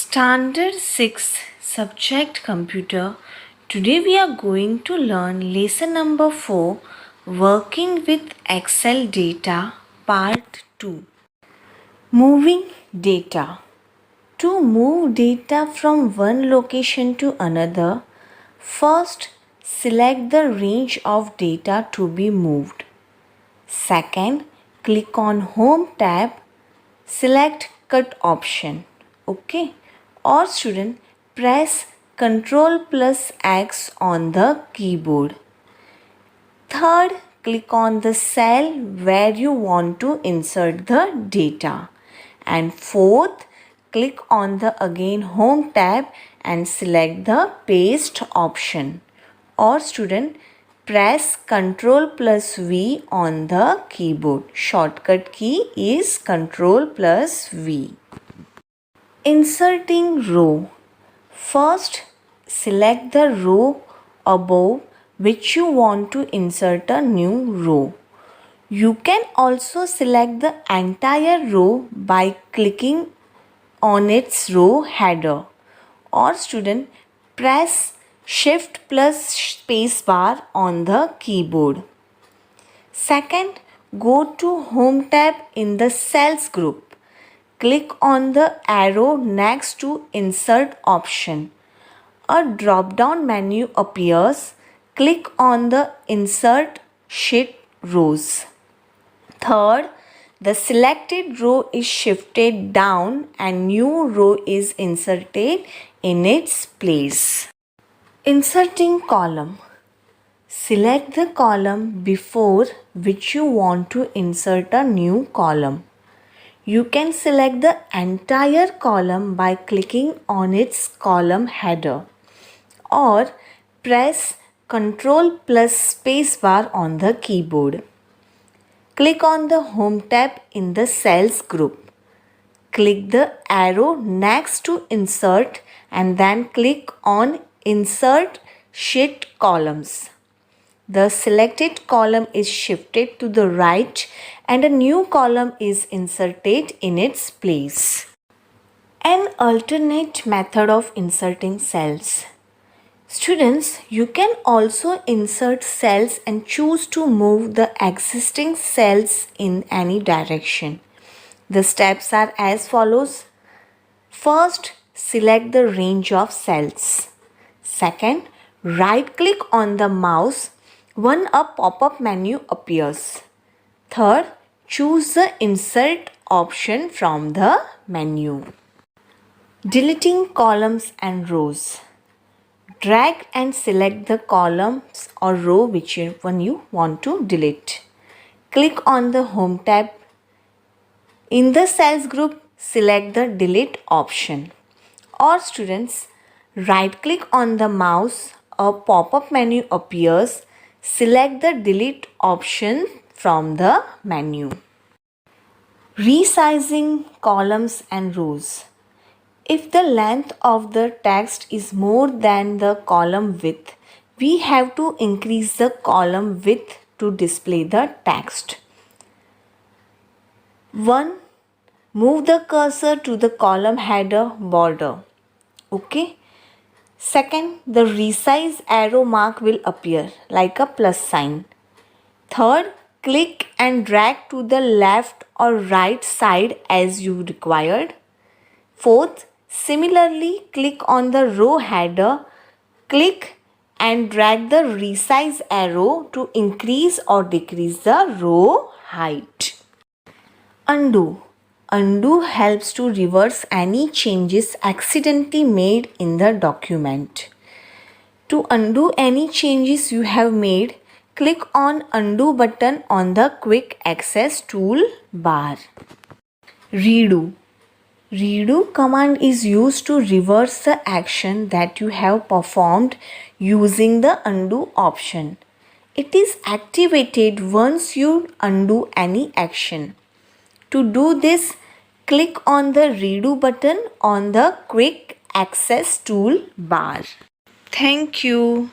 Standard 6 Subject Computer. Today we are going to learn lesson number 4, Working with Excel Data, Part 2. Moving data. To move data from one location to another, first select the range of data to be moved. Second, click on Home tab, select Cut option. Okay. Or student, press Ctrl plus X on the keyboard. Third, click on the cell where you want to insert the data. And fourth, click on the again Home tab and select the Paste option. Or student, press Ctrl plus V on the keyboard. Shortcut key is Ctrl plus V. Inserting row. First, select the row above which you want to insert a new row. You can also select the entire row by clicking on its row header. Or student, press Shift plus spacebar on the keyboard. Second, go to Home tab in the Cells group. Click on the arrow next to Insert option. A drop-down menu appears. Click on the Insert Sheet rows. Third, the selected row is shifted down and new row is inserted in its place. Inserting column. Select the column before which you want to insert a new column. You can select the entire column by clicking on its column header or press Ctrl plus spacebar on the keyboard. Click on the Home tab in the Cells group. Click the arrow next to Insert and then click on Insert Sheet columns. The selected column is shifted to the right and a new column is inserted in its place. An alternate method of inserting cells. Students, you can also insert cells and choose to move the existing cells in any direction. The steps are as follows. First, select the range of cells. Second, right-click on the mouse. A pop-up menu appears. Third, choose the Insert option from the menu. Deleting columns and rows. Drag and select the columns or row whichever one you want to delete. Click on the Home tab. In the Cells group, select the Delete option. Or students, right-click on the mouse. A pop-up menu appears. Select the Delete option from the menu. Resizing columns and rows. If the length of the text is more than the column width, we have to increase the column width to display the text. 1. Move the cursor to the column header border. Okay. Second, the resize arrow mark will appear like a plus sign. Third, click and drag to the left or right side as you required. Fourth, similarly click on the row header, click and drag the resize arrow to increase or decrease the row height. Undo. Undo helps to reverse any changes accidentally made in the document. To undo any changes you have made, click on Undo button on the Quick Access toolbar. Redo. Redo command is used to reverse the action that you have performed using the Undo option. It is activated once you undo any action. To do this, click on the Redo button on the Quick Access toolbar. Thank you.